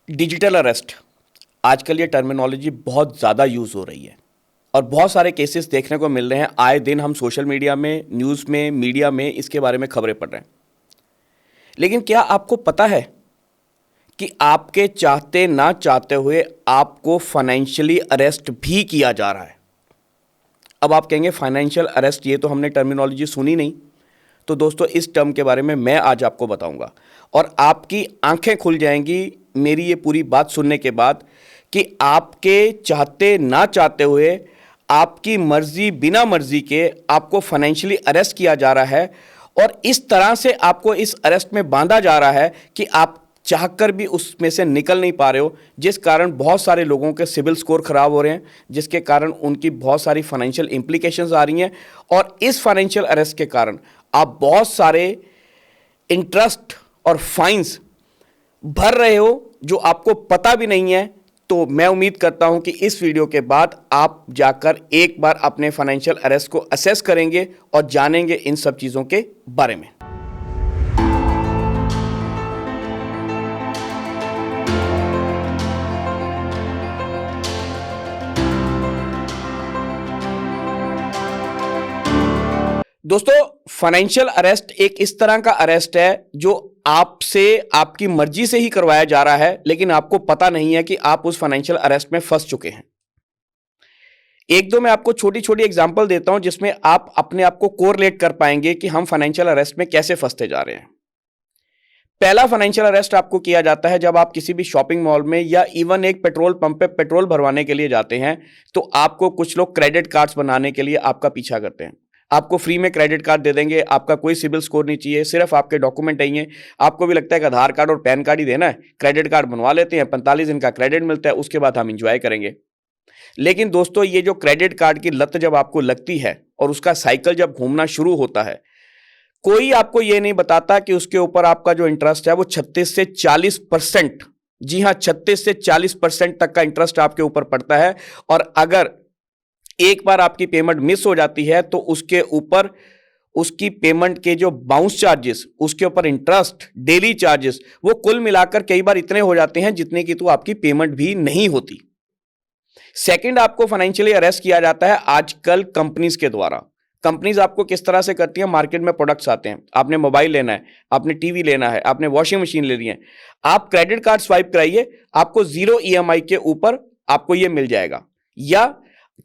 Digital arrest, आजकल ये terminology बहुत ज़्यादा यूज़ हो रही है और बहुत सारे केसेस देखने को मिल रहे हैं। आए दिन हम सोशल मीडिया में, न्यूज़ में, मीडिया में इसके बारे में खबरें पढ़ रहे हैं। लेकिन क्या आपको पता है कि आपके चाहते ना चाहते हुए आपको फाइनेंशियली अरेस्ट भी किया जा रहा है? अब आप कहेंगे फाइनेंशियल अरेस्ट, ये तो हमने टर्मिनोलॉजी सुनी नहीं। तो दोस्तों, इस टर्म के बारे में मैं आज आपको बताऊंगा और आपकी आंखें खुल जाएंगी मेरी ये पूरी बात सुनने के बाद कि आपके चाहते ना चाहते हुए, आपकी मर्जी बिना मर्जी के आपको फाइनेंशियली अरेस्ट किया जा रहा है और इस तरह से आपको इस अरेस्ट में बांधा जा रहा है कि आप चाहकर भी उसमें से निकल नहीं पा रहे हो, जिस कारण बहुत सारे लोगों के सिविल स्कोर खराब हो रहे हैं, जिसके कारण उनकी बहुत सारी फाइनेंशियल इंप्लीकेशंस आ रही हैं और इस फाइनेंशियल अरेस्ट के कारण आप बहुत सारे इंटरेस्ट और फाइन्स भर रहे हो जो आपको पता भी नहीं है। तो मैं उम्मीद करता हूं कि इस वीडियो के बाद आप जाकर एक बार अपने फाइनेंशियल अरेस्ट को असेस करेंगे और जानेंगे इन सब चीज़ों के बारे में। दोस्तों, फाइनेंशियल अरेस्ट एक इस तरह का अरेस्ट है जो आपसे आपकी मर्जी से ही करवाया जा रहा है, लेकिन आपको पता नहीं है कि आप उस फाइनेंशियल अरेस्ट में फंस चुके हैं। एक दो मैं आपको छोटी छोटी एग्जांपल देता हूं जिसमें आप अपने आप को कोरिलेट कर पाएंगे कि हम फाइनेंशियल अरेस्ट में कैसे फंसते जा रहे हैं। पहला फाइनेंशियल अरेस्ट आपको किया जाता है जब आप किसी भी शॉपिंग मॉल में या इवन एक पेट्रोल पंप पे पेट्रोल भरवाने के लिए जाते हैं, तो आपको कुछ लोग क्रेडिट कार्ड्स बनाने के लिए आपका पीछा करते हैं। आपको फ्री में क्रेडिट कार्ड दे देंगे, आपका कोई सिविल स्कोर नहीं चाहिए, सिर्फ आपके डॉक्यूमेंट चाहिए। आपको भी लगता है कि आधार कार्ड और पैन कार्ड ही देना है, क्रेडिट कार्ड बनवा लेते हैं, 45 दिन का क्रेडिट मिलता है, उसके बाद हम इंजॉय करेंगे। लेकिन दोस्तों, ये जो क्रेडिट कार्ड की लत जब आपको लगती है और उसका साइकिल जब घूमना शुरू होता है, कोई आपको ये नहीं बताता कि उसके ऊपर आपका जो इंटरेस्ट है वो 36 से 40%, जी हां, 36 से 40% तक का इंटरेस्ट आपके ऊपर पड़ता है। और अगर एक बार आपकी पेमेंट मिस हो जाती है तो उसके ऊपर उसकी पेमेंट के जो बाउंस चार्जेस, उसके ऊपर इंटरेस्ट, डेली चार्जेस, वो कुल मिलाकर कई बार इतने हो जाते हैं जितने की तो आपकी पेमेंट भी नहीं होती। सेकंड, आपको फाइनेंशियली अरेस्ट किया जाता है आजकल कंपनीज के द्वारा। कंपनीज आपको किस तरह से करती है, मार्केट में प्रोडक्ट्स आते हैं, आपने मोबाइल लेना है, आपने टीवी लेना है, आपने वॉशिंग मशीन लेनी है, आप क्रेडिट कार्ड स्वाइप कराइए, आपको 0 EMI के ऊपर आपको यह मिल जाएगा। या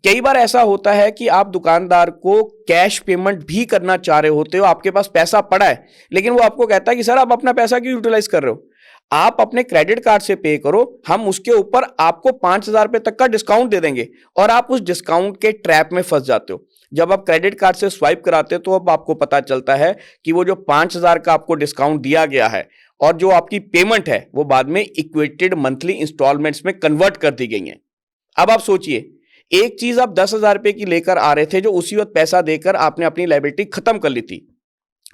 कई बार ऐसा होता है कि आप दुकानदार को कैश पेमेंट भी करना चाह रहे होते हो, आपके पास पैसा पड़ा है, लेकिन वो आपको कहता है कि सर आप अपना पैसा क्यों यूटिलाइज कर रहे हो, आप अपने क्रेडिट कार्ड से पे करो, हम उसके ऊपर आपको 5,000 रुपए तक का डिस्काउंट दे देंगे। और आप उस डिस्काउंट के ट्रैप में फंस जाते हो। जब आप क्रेडिट कार्ड से स्वाइप कराते हो तो अब आपको पता चलता है कि वो जो 5,000 का आपको डिस्काउंट दिया गया है और जो आपकी पेमेंट है वो बाद में इक्वेटेड मंथली इंस्टॉलमेंट्स में कन्वर्ट कर दी गई है। अब आप सोचिए, एक चीज आप 10,000 रुपए की लेकर आ रहे थे जो उसी वक्त पैसा देकर आपने अपनी लायबिलिटी खत्म कर ली थी,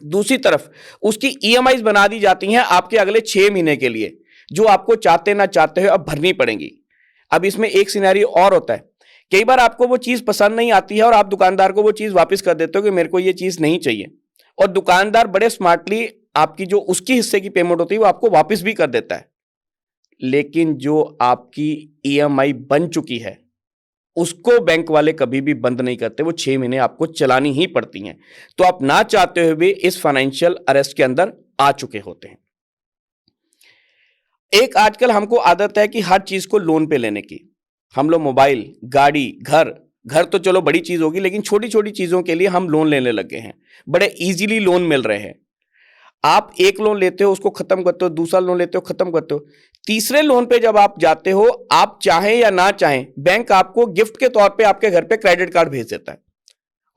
दूसरी तरफ उसकी EMIs बना दी जाती हैं आपके अगले 6 महीने के लिए, जो आपको चाहते ना चाहते हुए अब भरनी पड़ेंगी। अब इसमें एक सिनेरियो और होता है, कई बार आपको वो चीज पसंद नहीं आती है और आप दुकानदार को वो चीज वापस कर देते हो कि मेरे को ये चीज नहीं चाहिए, और दुकानदार बड़े स्मार्टली आपकी जो उसकी हिस्से की पेमेंट होती है वो आपको वापस भी कर देता है। लेकिन जो आपकी EMI बन चुकी है उसको बैंक वाले कभी भी बंद नहीं करते, वो 6 महीने आपको चलानी ही पड़ती हैं। तो आप ना चाहते हुए भी इस फाइनेंशियल अरेस्ट के अंदर आ चुके होते हैं। एक आजकल हमको आदत है कि हर चीज को लोन पे लेने की। हम लोग मोबाइल, गाड़ी, घर, घर तो चलो बड़ी चीज होगी, लेकिन छोटी छोटी चीजों के लिए हम लोन लेने लगे हैं। बड़े इजीली लोन मिल रहे हैं। आप एक लोन लेते हो, उसको खत्म करते हो, दूसरा लोन लेते हो, खत्म करते हो, तीसरे लोन पे जब आप जाते हो, आप चाहें या ना चाहें, बैंक आपको गिफ्ट के तौर पे आपके घर पे क्रेडिट कार्ड भेज देता है।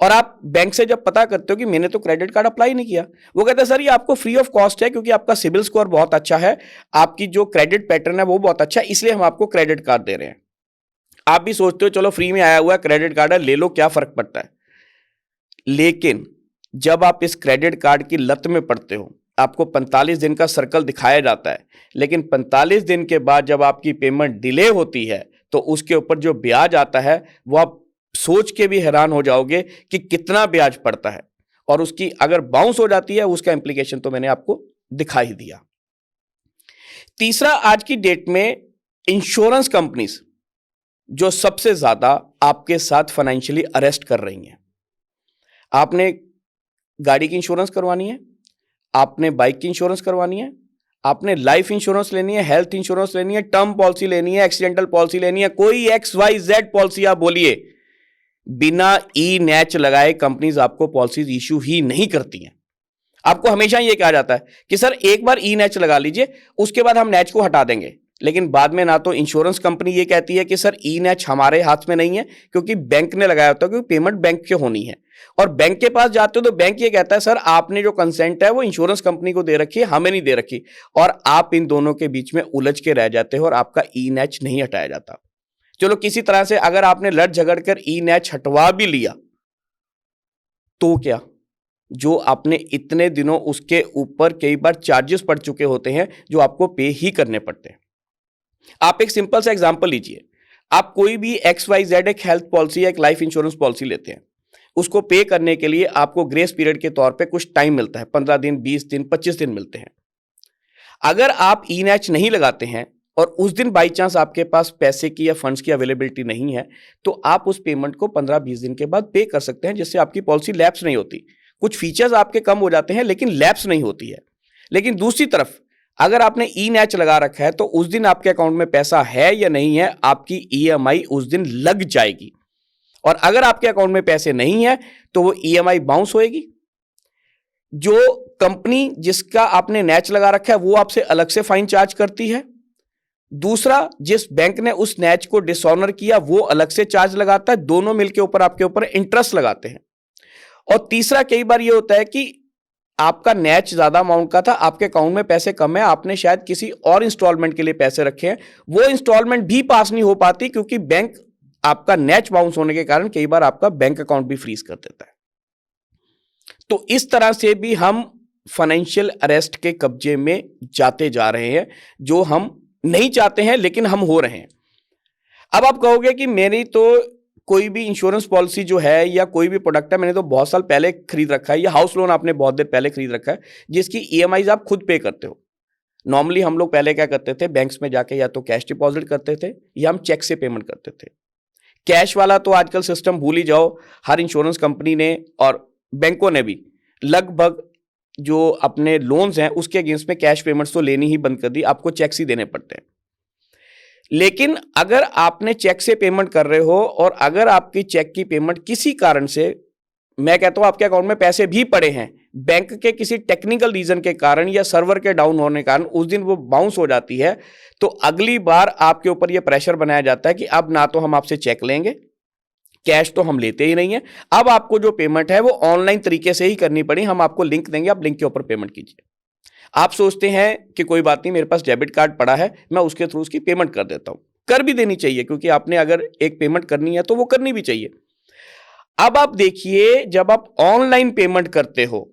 और आप बैंक से जब पता करते हो कि मैंने तो क्रेडिट कार्ड अप्लाई नहीं किया, वो कहता है सर ये आपको फ्री ऑफ कॉस्ट है, क्योंकि आपका सिविल स्कोर बहुत अच्छा है, आपकी जो क्रेडिट पैटर्न है वो बहुत अच्छा है, इसलिए हम आपको क्रेडिट कार्ड दे रहे हैं। आप भी सोचते हो चलो फ्री में आया हुआ है, क्रेडिट कार्ड है, ले लो, क्या फर्क पड़ता है। लेकिन जब आप इस क्रेडिट कार्ड की लत में पड़ते हो, आपको 45 दिन का सर्कल दिखाया जाता है, लेकिन 45 दिन के बाद जब आपकी पेमेंट डिले होती है तो उसके ऊपर जो ब्याज आता है वो आप सोच के भी हैरान हो जाओगे कि कितना ब्याज पड़ता है। और उसकी अगर बाउंस हो जाती है, उसका इंप्लीकेशन तो मैंने आपको दिखा ही दिया। तीसरा, आज की डेट में इंश्योरेंस कंपनीज जो सबसे ज्यादा आपके साथ फाइनेंशियली अरेस्ट कर रही हैं। आपने गाड़ी की इंश्योरेंस करवानी है, आपने बाइक की इंश्योरेंस करवानी है, आपने लाइफ इंश्योरेंस लेनी है, हेल्थ इंश्योरेंस लेनी है, टर्म पॉलिसी लेनी है, एक्सीडेंटल पॉलिसी लेनी है, कोई XYZ पॉलिसी आप बोलिए, बिना ई नैच लगाए कंपनीज आपको पॉलिसीज इश्यू ही नहीं करती हैं। आपको हमेशा ये कहा जाता है कि सर एक बार ई नैच लगा लीजिए, उसके बाद हम नैच को हटा देंगे। लेकिन बाद में ना तो इंश्योरेंस कंपनी ये कहती है कि सर ई नैच हमारे हाथ में नहीं है, क्योंकि बैंक ने लगाया होता है, क्योंकि पेमेंट बैंक के होनी है। और बैंक के पास जाते हो तो बैंक ये कहता है सर आपने जो कंसेंट है वो इंश्योरेंस कंपनी को दे रखी है, हमें नहीं दे रखी। और आप इन दोनों के बीच में उलझ के रह जाते हो और आपका ई नैच नहीं हटाया जाता। चलो किसी तरह से अगर आपने लड़ झगड़ कर ई नैच हटवा भी लिया तो क्या, जो आपने इतने दिनों उसके ऊपर कई बार चार्जेस पड़ चुके होते हैं जो आपको पे ही करने पड़ते हैं। आप एक सिंपल सा एग्जांपल लीजिए, आप कोई भी XYZ एक हेल्थ पॉलिसी या एक लाइफ इंश्योरेंस पॉलिसी लेते हैं, उसको पे करने के लिए आपको ग्रेस पीरियड के तौर पे कुछ टाइम मिलता है, 15 दिन, 20 दिन, 25 दिन मिलते हैं। अगर आप ई नैच नहीं लगाते हैं और उस दिन बाई चांस आपके पास पैसे की या फंड्स की अवेलेबिलिटी नहीं है, तो आप उस पेमेंट को 15-20 दिन के बाद पे कर सकते हैं, जिससे आपकी पॉलिसी लैप्स नहीं होती। कुछ फीचर्स आपके कम हो जाते हैं लेकिन लैप्स नहीं होती है। लेकिन दूसरी तरफ अगर आपने ई नैच लगा रखा है तो उस दिन आपके अकाउंट में पैसा है या नहीं है, आपकी EMI उस दिन लग जाएगी। और अगर आपके अकाउंट में पैसे नहीं है तो वो EMI बाउंस होएगी। जो कंपनी जिसका आपने नैच लगा रखा है वो आपसे अलग से फाइन चार्ज करती है। दूसरा, जिस बैंक ने उस नैच को डिसऑनर किया वो अलग से चार्ज लगाता है। दोनों मिलकर ऊपर आपके ऊपर इंटरेस्ट लगाते हैं। और तीसरा, कई बार ये होता है कि आपका नैच ज्यादा अमाउंट का था, आपके अकाउंट में पैसे कम है, आपने शायद किसी और इंस्टॉलमेंट के लिए पैसे रखे हैं, वो इंस्टॉलमेंट भी पास नहीं हो पाती क्योंकि बैंक आपका नैच बाउंस होने के कारण कई बार आपका बैंक अकाउंट भी फ्रीज कर देता है। तो इस तरह से भी हम फाइनेंशियल अरेस्ट के कब्जे में जाते जा रहे हैं, जो हम नहीं चाहते हैं लेकिन हम हो रहे हैं। अब आप कहोगे कि मेरी तो कोई भी इंश्योरेंस पॉलिसी जो है या कोई भी प्रोडक्ट है मैंने तो बहुत साल पहले खरीद रखा है, या हाउस लोन आपने बहुत देर पहले खरीद रखा है जिसकी EMIs आप खुद पे करते हो। नॉर्मली हम लोग पहले क्या करते थे, बैंक्स में जाके या तो कैश डिपॉजिट करते थे या हम चेक से पेमेंट करते थे। कैश वाला तो आजकल सिस्टम भूल ही जाओ। हर इंश्योरेंस कंपनी ने और बैंकों ने भी लगभग जो अपने लोन्स हैं उसके अगेंस्ट में कैश पेमेंट्स तो लेनी ही बंद कर दी, आपको चेक्स ही देने पड़ते हैं। लेकिन अगर आपने चेक से पेमेंट कर रहे हो और अगर आपकी चेक की पेमेंट किसी कारण से, मैं कहता हूं आपके अकाउंट में पैसे भी पड़े हैं, बैंक के किसी टेक्निकल रीजन के कारण या सर्वर के डाउन होने के कारण उस दिन वो बाउंस हो जाती है, तो अगली बार आपके ऊपर ये प्रेशर बनाया जाता है कि अब ना तो हम आपसे चेक लेंगे, कैश तो हम लेते ही नहीं है, अब आपको जो पेमेंट है वो ऑनलाइन तरीके से ही करनी पड़ी, हम आपको लिंक देंगे, आप लिंक के ऊपर पेमेंट कीजिए। आप सोचते हैं कि कोई बात नहीं, मेरे पास डेबिट कार्ड पड़ा है, मैं उसके थ्रू उसकी पेमेंट कर देता हूं। कर भी देनी चाहिए, क्योंकि आपने अगर एक पेमेंट करनी है तो वो करनी भी चाहिए। अब आप देखिए, जब आप ऑनलाइन पेमेंट करते हो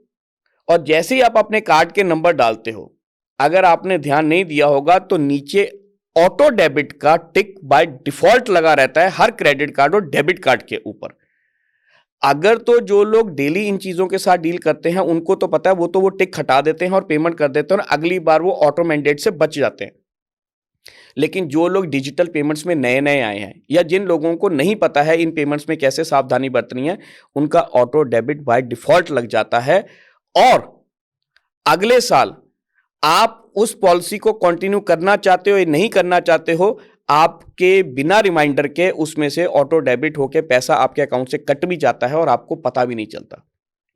और जैसे ही आप अपने कार्ड के नंबर डालते हो, अगर आपने ध्यान नहीं दिया होगा तो नीचे ऑटो डेबिट का टिक बाय डिफॉल्ट लगा रहता है हर क्रेडिट कार्ड और डेबिट कार्ड के ऊपर। अगर तो जो लोग डेली इन चीजों के साथ डील करते हैं उनको तो पता है, वो तो वो टिक हटा देते हैं और पेमेंट कर देते हैं और अगली बार वो ऑटो मैंडेट से बच जाते हैं। लेकिन जो लोग डिजिटल पेमेंट्स में नए नए आए हैं या जिन लोगों को नहीं पता है इन पेमेंट्स में कैसे सावधानी बरतनी है, उनका ऑटो डेबिट बाय डिफॉल्ट लग जाता है और अगले साल आप उस पॉलिसी को कंटिन्यू करना चाहते हो या नहीं करना चाहते हो, आपके बिना रिमाइंडर के उसमें से ऑटो डेबिट होकर पैसा आपके अकाउंट से कट भी जाता है और आपको पता भी नहीं चलता।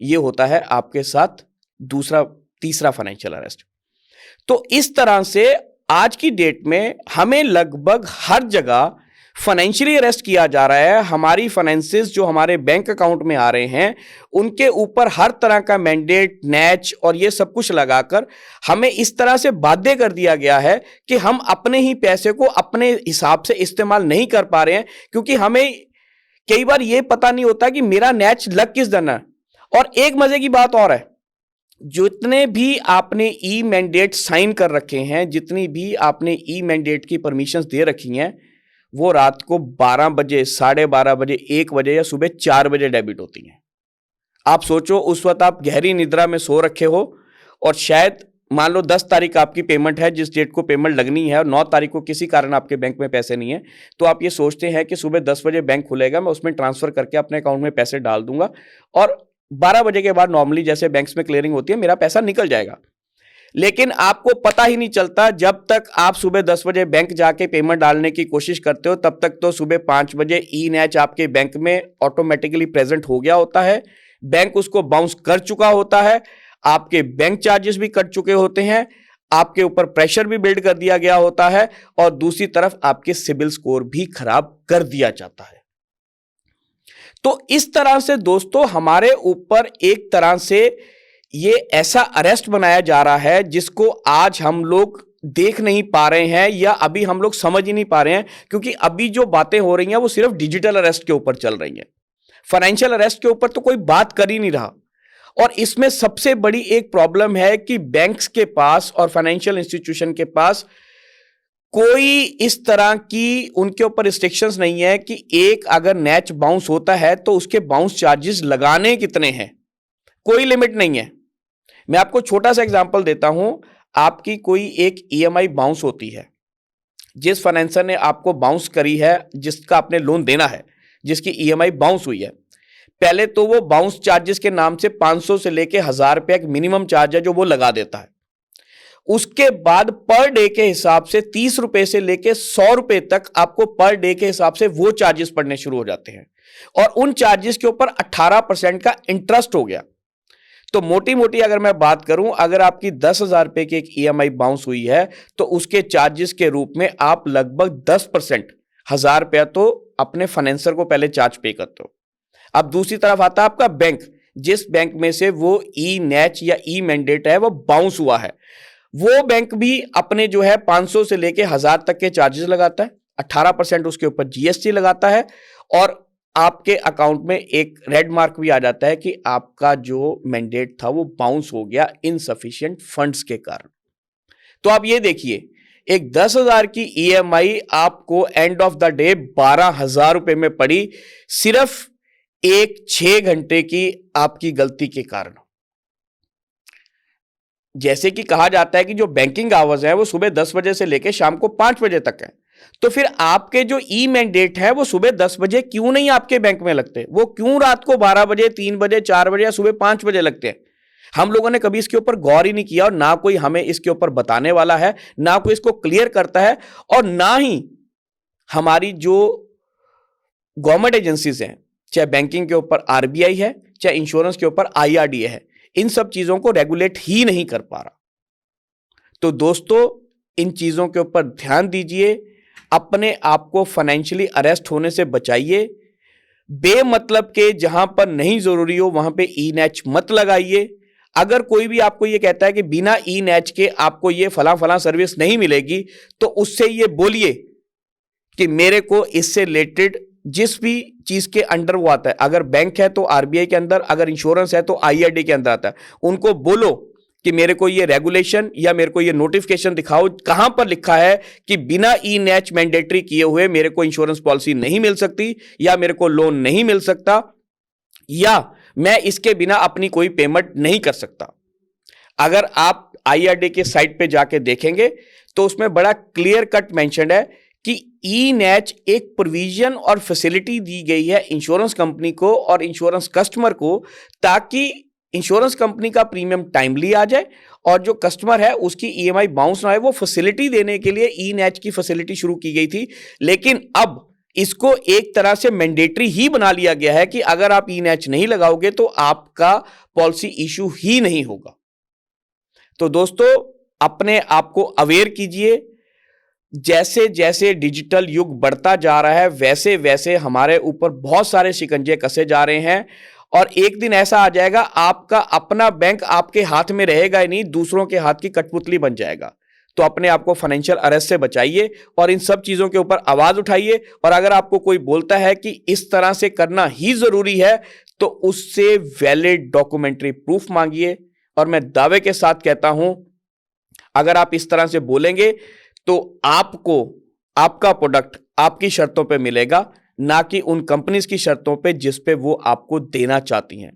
यह होता है आपके साथ तीसरा फाइनेंशियल अरेस्ट। तो इस तरह से आज की डेट में हमें लगभग हर जगह फाइनेंशियली अरेस्ट किया जा रहा है। हमारी फाइनेंसेस जो हमारे बैंक अकाउंट में आ रहे हैं उनके ऊपर हर तरह का मैंडेट, नैच और ये सब कुछ लगाकर हमें इस तरह से बाध्य कर दिया गया है कि हम अपने ही पैसे को अपने हिसाब से इस्तेमाल नहीं कर पा रहे हैं, क्योंकि हमें कई बार ये पता नहीं होता कि मेरा नैच लग किस दिन है। और एक मजे की बात और है, जितने भी आपने ई मैंडेट साइन कर रखे हैं, जितनी भी आपने ई मैंडेट की परमिशंस दे रखी हैं, वो रात को 12 बजे, 12:30 बजे, 1 बजे या सुबह 4 बजे डेबिट होती हैं। आप सोचो, उस वक्त आप गहरी निद्रा में सो रखे हो और शायद मान लो 10 तारीख आपकी पेमेंट है, जिस डेट को पेमेंट लगनी है, और 9 तारीख को किसी कारण आपके बैंक में पैसे नहीं है, तो आप ये सोचते हैं कि सुबह 10 बजे बैंक खुलेगा, मैं उसमें ट्रांसफर करके अपने अकाउंट में पैसे डाल दूंगा और 12 बजे के बाद नॉर्मली जैसे बैंक्स में क्लियरिंग होती है मेरा पैसा निकल जाएगा। लेकिन आपको पता ही नहीं चलता, जब तक आप सुबह 10 बजे बैंक जाके पेमेंट डालने की कोशिश करते हो तब तक तो सुबह 5 बजे ई नैच आपके बैंक में ऑटोमेटिकली प्रेजेंट हो गया होता है, बैंक उसको बाउंस कर चुका होता है, आपके बैंक चार्जेस भी कट चुके होते हैं, आपके ऊपर प्रेशर भी बिल्ड कर दिया गया होता है और दूसरी तरफ आपके सिबिल स्कोर भी खराब कर दिया जाता है। तो इस तरह से दोस्तों हमारे ऊपर एक तरह से ये ऐसा अरेस्ट बनाया जा रहा है जिसको आज हम लोग देख नहीं पा रहे हैं या अभी हम लोग समझ ही नहीं पा रहे हैं, क्योंकि अभी जो बातें हो रही हैं वो सिर्फ डिजिटल अरेस्ट के ऊपर चल रही हैं, फाइनेंशियल अरेस्ट के ऊपर तो कोई बात कर ही नहीं रहा। और इसमें सबसे बड़ी एक प्रॉब्लम है कि बैंक्स के पास और फाइनेंशियल इंस्टीट्यूशन के पास कोई इस तरह की उनके ऊपर रिस्ट्रिक्शंस नहीं है कि एक अगर नैच बाउंस होता है तो उसके बाउंस चार्जेस लगाने कितने हैं, कोई लिमिट नहीं है। मैं आपको छोटा सा एग्जांपल देता हूं, आपकी कोई एक ईएमआई बाउंस होती है, जिस फाइनेंसर ने आपको बाउंस करी है, जिसका आपने लोन देना है, जिसकी ईएमआई बाउंस हुई है, पहले तो वो बाउंस चार्जेस के नाम से 500 से लेके 1000 रुपए एक मिनिमम चार्ज है जो वो लगा देता है। उसके बाद पर डे के हिसाब से 30 रुपए से लेके 100 रुपए तक आपको पर डे के हिसाब से वो चार्जेस पड़ने शुरू हो जाते हैं और उन चार्जेस के ऊपर 18% का इंटरेस्ट हो गया। तो मोटी मोटी अगर मैं बात करूं, अगर आपकी 10,000 रुपए की एक ईएमआई बाउंस हुई है तो उसके चार्जेस के रूप में आप लगभग 10% 1000 रुपया तो अपने फाइनेंसर को पहले चार्ज पे करते हो। अब दूसरी तरफ आता है आपका बैंक, जिस बैंक में से वो ई नैच या ई मैंडेट है वो बाउंस हुआ है, वो बैंक भी अपने जो है 500 से लेके 1000 तक के चार्जेस लगाता है, 18% उसके ऊपर जीएसटी लगाता है और आपके अकाउंट में एक रेड मार्क भी आ जाता है कि आपका जो मैंडेट था वो बाउंस हो गया इनसफिशिएंट फंड्स के कारण। तो आप ये देखिए, एक 10,000 की ईएमआई आपको एंड ऑफ द डे 12,000 रुपए में पड़ी, सिर्फ एक 6 घंटे की आपकी गलती के कारण। जैसे कि कहा जाता है कि जो बैंकिंग आवर्स है वो सुबह 10 बजे से लेकर शाम को 5 बजे तक है, तो फिर आपके जो ई मैंडेट है वो सुबह 10 बजे क्यों नहीं आपके बैंक में लगते, वो क्यों रात को 12 बजे 3 बजे 4 बजे या सुबह 5 बजे लगते हैं? हम लोगों ने कभी इसके ऊपर गौर ही नहीं किया और ना कोई हमें इसके ऊपर बताने वाला है, ना कोई इसको क्लियर करता है और ना ही हमारी जो गवर्नमेंट एजेंसीज हैं, चाहे बैंकिंग के ऊपर आरबीआई है, चाहे इंश्योरेंस के ऊपर आईआरडीए है, इन सब चीजों को रेगुलेट ही नहीं कर पा रहा। तो दोस्तों इन चीजों के ऊपर ध्यान दीजिए, अपने आप को फाइनेंशियली अरेस्ट होने से बचाइए, बेमतलब के जहां पर नहीं जरूरी हो वहां पे ई नैच मत लगाइए। अगर कोई भी आपको ये कहता है कि बिना ई नैच के आपको ये फला फला सर्विस नहीं मिलेगी, तो उससे ये बोलिए कि मेरे को इससे रिलेटेड जिस भी चीज के अंडर वो आता है, अगर बैंक है तो आरबीआई के अंदर, अगर इंश्योरेंस है तो आईआरडी के अंदर आता है, उनको बोलो कि मेरे को ये रेगुलेशन या मेरे को ये नोटिफिकेशन दिखाओ कहां पर लिखा है कि बिना ई नैच मैंडेटरी किए हुए मेरे को इंश्योरेंस पॉलिसी नहीं मिल सकती या मेरे को लोन नहीं मिल सकता या मैं इसके बिना अपनी कोई पेमेंट नहीं कर सकता। अगर आप आईआरडी के साइट पे जाके देखेंगे तो उसमें बड़ा क्लियर कट मेंशन है कि ई नैच एक प्रोविजन और फैसिलिटी दी गई है इंश्योरेंस कंपनी को और इंश्योरेंस कस्टमर को, ताकि इंश्योरेंस कंपनी का प्रीमियम टाइमली आ जाए और जो कस्टमर है उसकी ईएमआई बाउंस ना हो। वो फैसिलिटी देने के लिए ई नैच की फैसिलिटी शुरू की गई थी, लेकिन अब इसको एक तरह से मैंडेटरी ही बना लिया गया है कि अगर आप ई नैच नहीं लगाओगे तो आपका पॉलिसी इशू ही नहीं होगा। तो दोस्तों अपने आप को अवेयर कीजिए, जैसे जैसे डिजिटल युग बढ़ता जा रहा है वैसे वैसे हमारे ऊपर बहुत सारे शिकंजे कसे जा रहे हैं और एक दिन ऐसा आ जाएगा आपका अपना बैंक आपके हाथ में रहेगा ही नहीं, दूसरों के हाथ की कठपुतली बन जाएगा। तो अपने आप को फाइनेंशियल अरेस्ट से बचाइए और इन सब चीजों के ऊपर आवाज उठाइए और अगर आपको कोई बोलता है कि इस तरह से करना ही जरूरी है तो उससे वैलिड डॉक्यूमेंट्री प्रूफ मांगिए। और मैं दावे के साथ कहता हूं अगर आप इस तरह से बोलेंगे तो आपको आपका प्रोडक्ट आपकी शर्तों पे मिलेगा, ना कि उन कंपनीज की शर्तों पे जिस पे वो आपको देना चाहती हैं।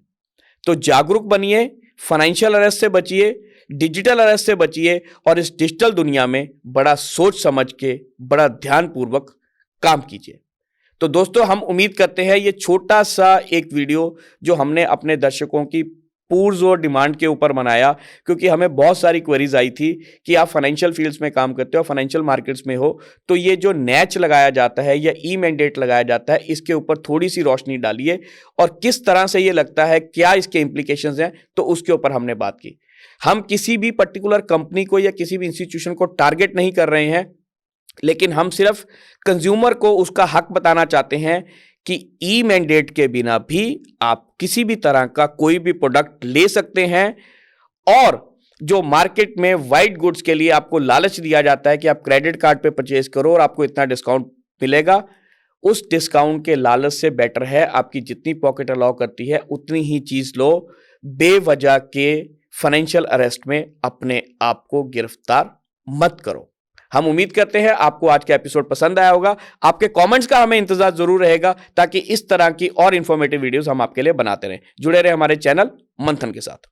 तो जागरूक बनिए, फाइनेंशियल अरेस्ट से बचिए, डिजिटल अरेस्ट से बचिए और इस डिजिटल दुनिया में बड़ा सोच समझ के, बड़ा ध्यानपूर्वक काम कीजिए। तो दोस्तों, हम उम्मीद करते हैं ये छोटा सा एक वीडियो जो हमने अपने दर्शकों की पूर्व और डिमांड के ऊपर बनाया, क्योंकि हमें बहुत सारी क्वेरीज आई थी कि आप फाइनेंशियल फील्ड्स में काम करते हो, फाइनेंशियल मार्केट्स में हो, तो ये जो नैच लगाया जाता है या ई मैंडेट लगाया जाता है, इसके ऊपर थोड़ी सी रोशनी डालिए और किस तरह से ये लगता है, क्या इसके इंप्लीकेशंस हैं, तो उसके ऊपर हमने बात की। हम किसी भी पर्टिकुलर कंपनी को या किसी भी इंस्टीट्यूशन को टारगेट नहीं कर रहे हैं, लेकिन हम सिर्फ कंज्यूमर को उसका हक बताना चाहते हैं कि ई मैंडेट के बिना भी आप किसी भी तरह का कोई भी प्रोडक्ट ले सकते हैं। और जो मार्केट में वाइट गुड्स के लिए आपको लालच दिया जाता है कि आप क्रेडिट कार्ड पे परचेज करो और आपको इतना डिस्काउंट मिलेगा, उस डिस्काउंट के लालच से बेटर है आपकी जितनी पॉकेट अलाउ करती है उतनी ही चीज लो। बेवजह के फाइनेंशियल अरेस्ट में अपने आप को गिरफ्तार मत करो। हम उम्मीद करते हैं आपको आज का एपिसोड पसंद आया होगा। आपके कमेंट्स का हमें इंतजार जरूर रहेगा ताकि इस तरह की और इंफॉर्मेटिव वीडियोस हम आपके लिए बनाते रहें। जुड़े रहे हमारे चैनल मंथन के साथ।